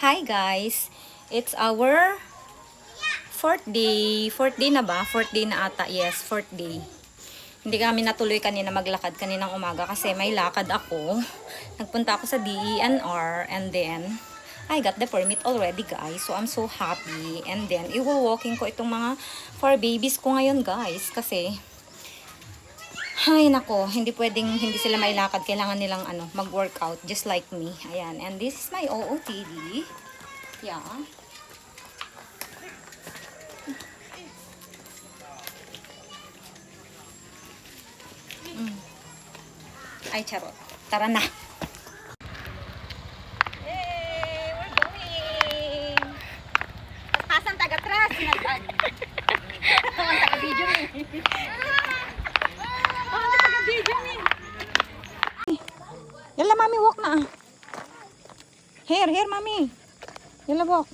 Hi guys! It's our fourth day. Fourth day na ba? Fourth day na ata. Yes, fourth day. Hindi kami natuloy kanina maglakad kaninang umaga kasi may lakad ako. Nagpunta ako sa DENR and then I got the permit already guys. So I'm so happy. And then i-walking ko itong mga 4 babies ko ngayon guys kasi ay nako, hindi pwedeng hindi sila mailakad. Kailangan nilang mag-workout just like me. Ayan. And this is my OOTD. Yeah. Ay, charot. Tara na. Yay! We're going! Pasang taga-tras. Ang taga-video ni. Ang taga-video ni. Yala, mami, walk na. Here, mami. Yala, walk.